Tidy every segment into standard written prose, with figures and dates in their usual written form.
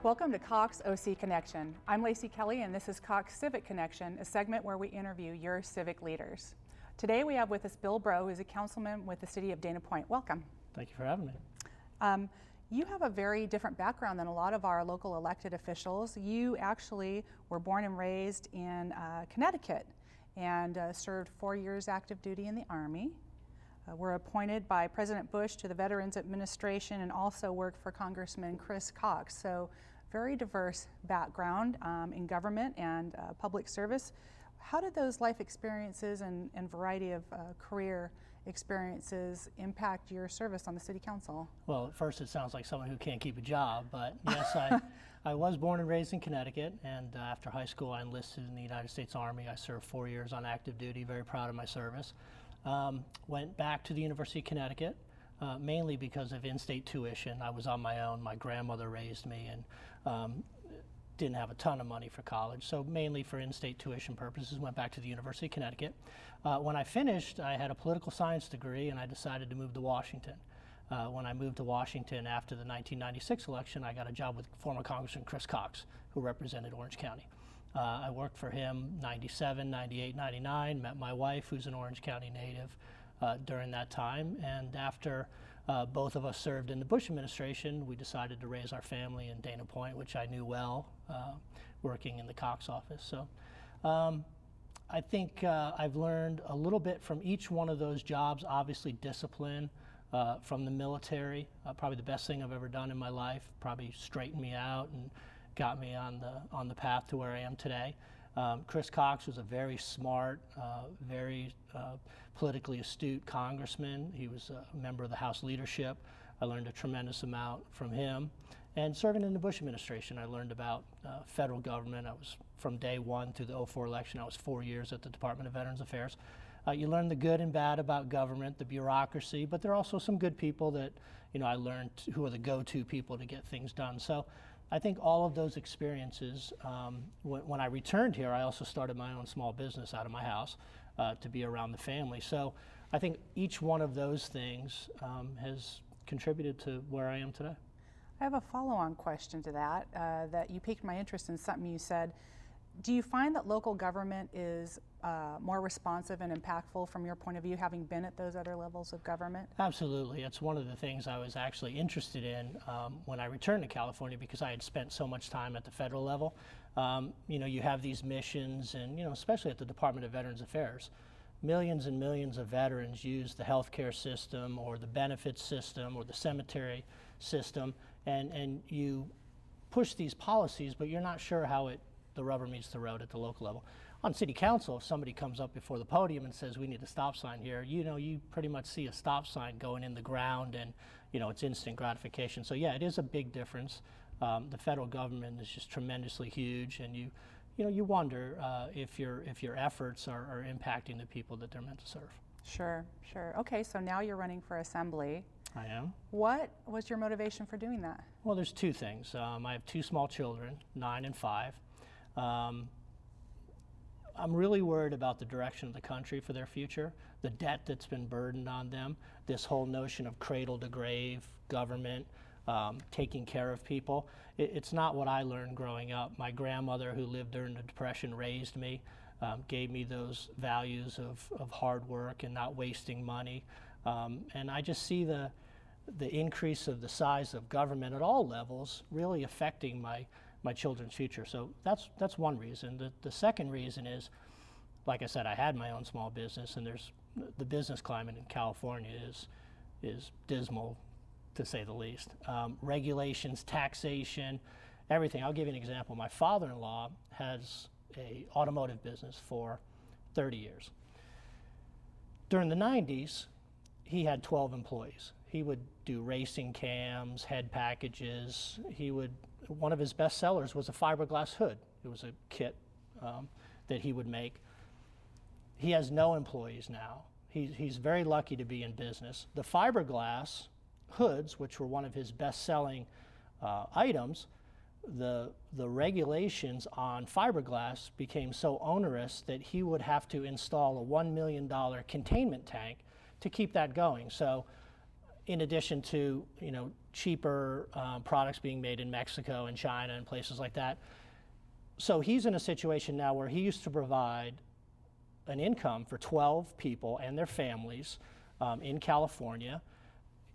Welcome to Cox OC Connection. I'm Lacy Kelly and this is Cox Civic Connection, a segment where we interview your civic leaders. Today we have with us Bill Brough, who's a councilman with the city of Dana Point. Welcome. Thank you for having me. You have a very different background than a lot of our local elected officials. You actually were born and raised in Connecticut and served 4 years active duty in the Army. Were appointed by President Bush to the Veterans Administration and also worked for Congressman Chris Cox. So very diverse background in government and public service. How did those life experiences and variety of career experiences impact your service on the City Council? Well, at first it sounds like someone who can't keep a job, but yes, I was born and raised in Connecticut, and after high school I enlisted in the United States Army. I served 4 years on active duty, very proud of my service. Went back to the University of Connecticut, mainly because of in-state tuition. I was on my own. My grandmother raised me and didn't have a ton of money for college, so mainly for in-state tuition purposes, went back to the University of Connecticut. When I finished, I had a political science degree and I decided to move to Washington. When I moved to Washington after the 1996 election, I got a job with former Congressman Chris Cox, who represented Orange County. I worked for him 97, 98, 99, met my wife, who's an Orange County native, during that time. And after both of us served in the Bush administration, we decided to raise our family in Dana Point, which I knew well, working in the Cox office. So I think I've learned a little bit from each one of those jobs. Obviously discipline from the military, probably the best thing I've ever done in my life, probably straightened me out and got me on the path to where I am today. Chris Cox was a very smart, very politically astute congressman. He was a member of the House leadership. I learned a tremendous amount from him. And serving in the Bush administration, I learned about federal government. I was, from day one through the 2004 election, I was 4 years at the Department of Veterans Affairs. You learn the good and bad about government, the bureaucracy, but there are also some good people that, I learned who are the go-to people to get things done. So I think all of those experiences, when I returned here, I also started my own small business out of my house to be around the family. So I think each one of those things has contributed to where I am today. I have a follow-on question to that, that you piqued my interest in something you said. Do you find that local government is more responsive and impactful from your point of view, having been at those other levels of government? Absolutely. It's one of the things I was actually interested in when I returned to California, because I had spent so much time at the federal level. You have these missions, and especially at the Department of Veterans Affairs, millions and millions of veterans use the healthcare system or the benefits system or the cemetery system, and you push these policies, but you're not sure how the rubber meets the road at the local level. On City Council, if somebody comes up before the podium and says we need a stop sign here, you pretty much see a stop sign going in the ground, and it's instant gratification. So yeah, it is a big difference. The federal government is just tremendously huge, and you wonder if your efforts are impacting the people that they're meant to serve. Sure. Okay, so now you're running for assembly. I am. What was your motivation for doing that? Well, there's two things. I have two small children, 9 and 5. I'm really worried about the direction of the country for their future, the debt that's been burdened on them, this whole notion of cradle to grave government, taking care of people. It's not what I learned growing up. My grandmother, who lived during the Depression, raised me, gave me those values of hard work and not wasting money. And I just see the increase of the size of government at all levels really affecting my children's future. So that's one reason. The second reason is, like I said, I had my own small business, and the business climate in California is dismal, to say the least. Regulations, taxation, everything. I'll give you an example. My father-in-law has an automotive business for 30 years. During the 90s, he had 12 employees. He would do racing cams, head packages. One of his best sellers was a fiberglass hood. It was a kit that he would make. He has no employees now. He's very lucky to be in business. The fiberglass hoods, which were one of his best-selling items, the regulations on fiberglass became so onerous that he would have to install a $1 million containment tank to keep that going. So in addition to cheaper products being made in Mexico and China and places like that. So he's in a situation now where he used to provide an income for 12 people and their families in California.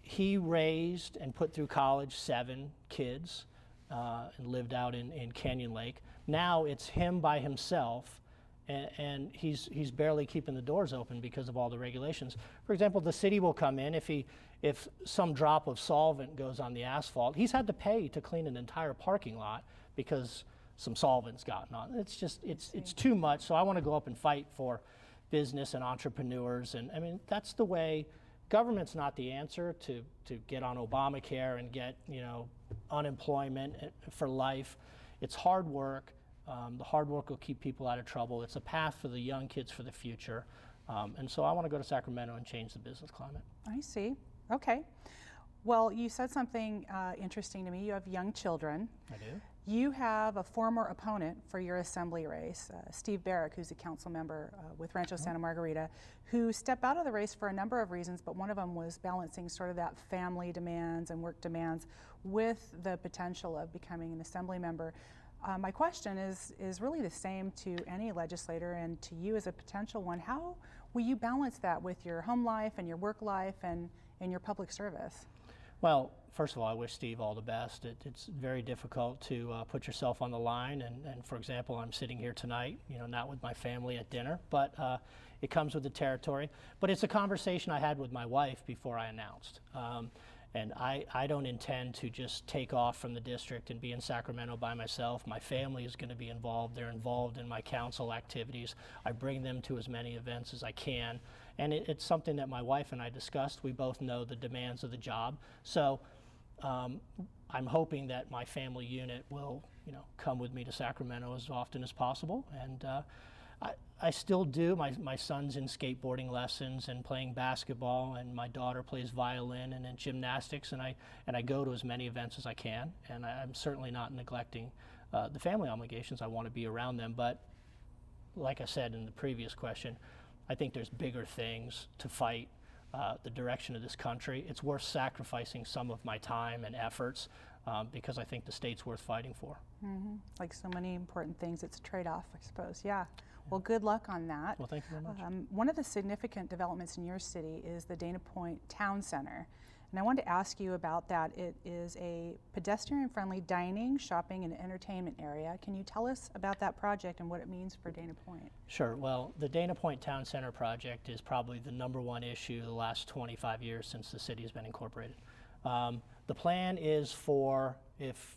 He raised and put through college 7 kids and lived out in Canyon Lake. Now it's him by himself, and he's barely keeping the doors open because of all the regulations. For example, the city will come in if some drop of solvent goes on the asphalt. He's had to pay to clean an entire parking lot because some solvent's gotten on. It's too much. So I want to go up and fight for business and entrepreneurs, and I mean that's the way. Government's not the answer to get on Obamacare and get unemployment for life. It's hard work. The hard work will keep people out of trouble. It's a path for the young kids for the future. And so I want to go to Sacramento and change the business climate. I see. Okay. Well, you said something interesting to me. You have young children. I do. You have a former opponent for your assembly race, Steve Barrick, who's a council member with Rancho Santa Margarita, who stepped out of the race for a number of reasons, but one of them was balancing sort of that family demands and work demands with the potential of becoming an assembly member. My question is really the same to any legislator and to you as a potential one. How will you balance that with your home life and your work life and your public service? Well, first of all, I wish Steve all the best. It's very difficult to put yourself on the line. And for example, I'm sitting here tonight, not with my family at dinner, but it comes with the territory. But it's a conversation I had with my wife before I announced. And I don't intend to just take off from the district and be in Sacramento by myself. My family is going to be involved. They're involved in my council activities. I bring them to as many events as I can. And it's something that my wife and I discussed. We both know the demands of the job. So I'm hoping that my family unit will, come with me to Sacramento as often as possible. And I still do. My son's in skateboarding lessons and playing basketball, and my daughter plays violin and in gymnastics, and I go to as many events as I can. And I'm certainly not neglecting the family obligations. I want to be around them. But like I said in the previous question, I think there's bigger things to fight the direction of this country. It's worth sacrificing some of my time and efforts because I think the state's worth fighting for. Mm-hmm. Like so many important things, it's a trade-off, I suppose. Yeah. Well, good luck on that. Well, thank you very much. One of the significant developments in your city is the Dana Point Town Center. And I wanted to ask you about that. It is a pedestrian-friendly dining, shopping, and entertainment area. Can you tell us about that project and what it means for Dana Point? Sure. Well, the Dana Point Town Center project is probably the #1 issue the last 25 years since the city has been incorporated. The plan is for, if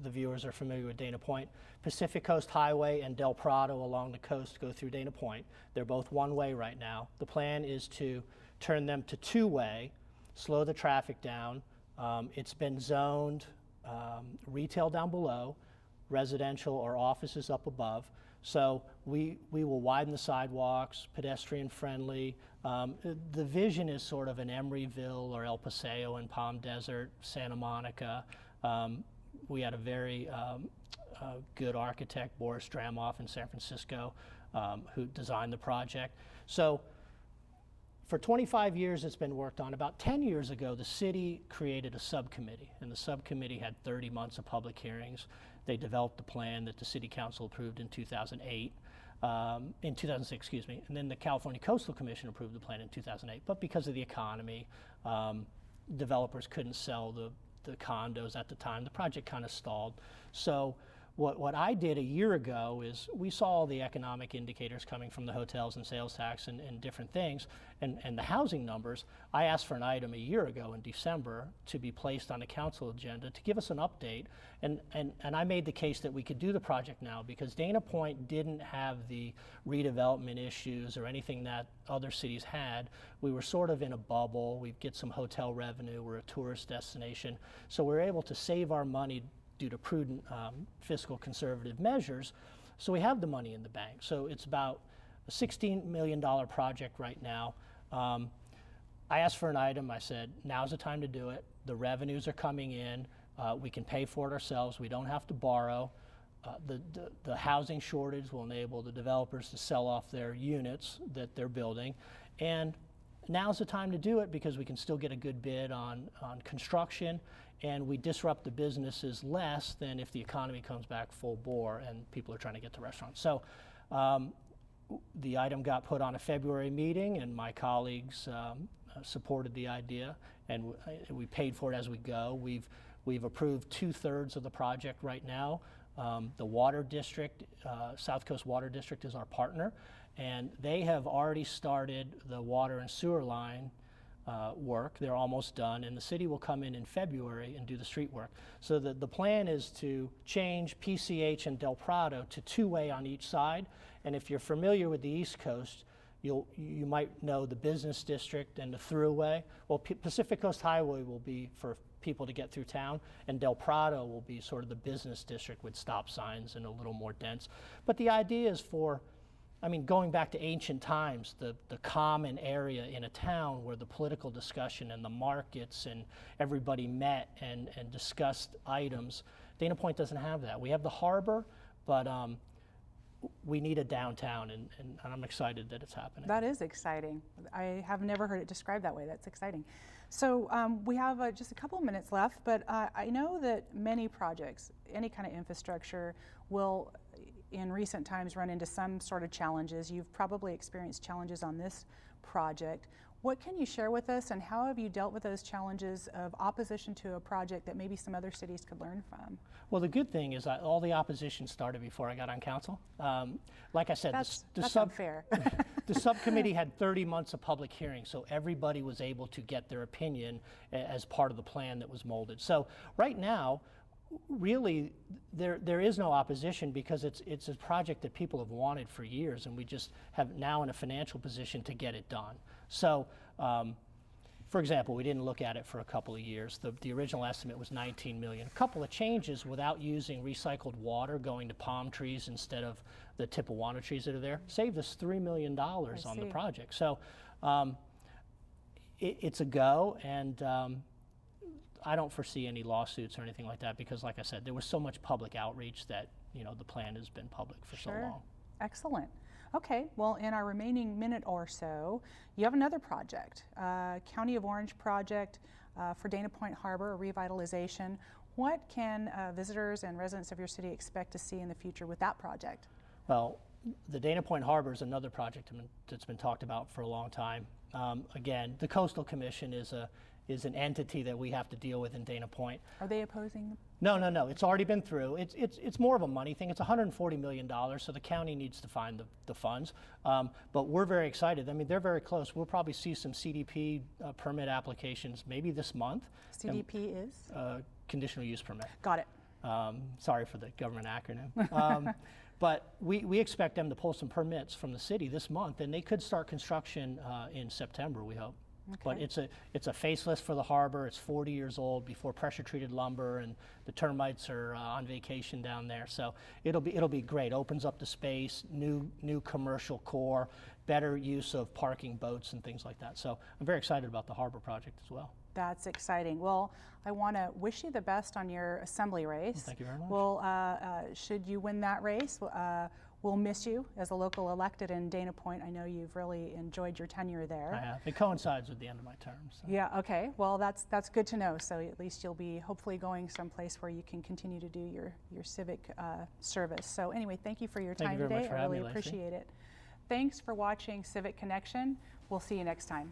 the viewers are familiar with Dana Point, Pacific Coast Highway and Del Prado along the coast go through Dana Point. They're both one-way right now. The plan is to turn them to two-way, slow the traffic down. It's been zoned retail down below, residential or offices up above. So we will widen the sidewalks, pedestrian friendly. The vision is sort of an Emeryville or El Paseo and Palm Desert, Santa Monica. We had a very good architect, Boris Dramoff in San Francisco, who designed the project. So for 25 years it's been worked on. About 10 years ago, the city created a subcommittee, and the subcommittee had 30 months of public hearings. They developed a plan that the city council approved in 2006, and then the California Coastal Commission approved the plan in 2008. But because of the economy, developers couldn't sell the condos at the time. The project kind of stalled. So what I did a year ago is we saw all the economic indicators coming from the hotels and sales tax and different things and the housing numbers. I asked for an item a year ago in December to be placed on the council agenda to give us an update, and I made the case that we could do the project now because Dana Point didn't have the redevelopment issues or anything that other cities had. We were sort of in a bubble. We get some hotel revenue. We're a tourist destination. So we're able to save our money due to prudent fiscal conservative measures. So we have the money in the bank. So it's about a $16 million project right now. I asked for an item. I said, now's the time to do it. The revenues are coming in. We can pay for it ourselves. We don't have to borrow. The housing shortage will enable the developers to sell off their units that they're building. And now's the time to do it because we can still get a good bid on construction, and we disrupt the businesses less than if the economy comes back full bore and people are trying to get to restaurants. So the item got put on a February meeting, and my colleagues supported the idea, and we paid for it as we go. We've approved 2/3 of the project right now. The Water District, South Coast Water District is our partner, and they have already started the water and sewer line work. They're almost done, and the city will come in February and do the street work. So the plan is to change PCH and Del Prado to two-way on each side, and if you're familiar with the East Coast, you might know the business district and the throughway. Well, Pacific Coast Highway will be for people to get through town, and Del Prado will be sort of the business district with stop signs and a little more dense. But the idea is for, I mean, going back to ancient times, the common area in a town where the political discussion and the markets and everybody met and discussed items. Dana Point doesn't have that. We have the harbor, but we need a downtown, and I'm excited that it's happening. That is exciting. I have never heard it described that way. That's exciting. So we have just a couple of minutes left, but I know that many projects, any kind of infrastructure, will in recent times run into some sort of challenges. You've probably experienced challenges on this project. What can you share with us, and how have you dealt with those challenges of opposition to a project that maybe some other cities could learn from? Well, the good thing is all the opposition started before I got on council. Like I said, that's unfair. The subcommittee had 30 months of public hearings, so everybody was able to get their opinion as part of the plan that was molded. So right now, really, there is no opposition because it's a project that people have wanted for years, and we just have now in a financial position to get it done. So, for example, we didn't look at it for a couple of years. The original estimate was $19 million. A couple of changes without using recycled water going to palm trees instead of the Tipuana trees that are there saved us $3 million on the project. So it's a go, and I don't foresee any lawsuits or anything like that because, like I said, there was so much public outreach that, you know, the plan has been public for so long. Excellent. Okay, well, in our remaining minute or so, you have another project, County of Orange project for Dana Point Harbor, a revitalization. What can visitors and residents of your city expect to see in the future with that project? Well, the Dana Point Harbor is another project that's been talked about for a long time. Again, the Coastal Commission is an entity that we have to deal with in Dana Point. Are they opposing? No. It's already been through. It's more of a money thing. It's $140 million, so the county needs to find the funds. But we're very excited. I mean, they're very close. We'll probably see some CDP permit applications maybe this month. CDP is? Conditional use permit. Got it. Sorry for the government acronym. But we expect them to pull some permits from the city this month, and they could start construction in September, we hope. Okay. But it's a facelift for the harbor. It's 40 years old before pressure treated lumber, and the termites are on vacation down there. So it'll be great. Opens up the space, new commercial core, better use of parking boats and things like that. So I'm very excited about the harbor project as well. That's exciting. Well, I want to wish you the best on your assembly race. Thank you very much. Well, should you win that race, we'll miss you as a local elected in Dana Point. I know you've really enjoyed your tenure there. I have. It coincides with the end of my term. So. Yeah, okay. Well, that's good to know. So at least you'll be hopefully going someplace where you can continue to do your civic service. So anyway, thank you for your time today. I really appreciate it. Thanks for watching Civic Connection. We'll see you next time.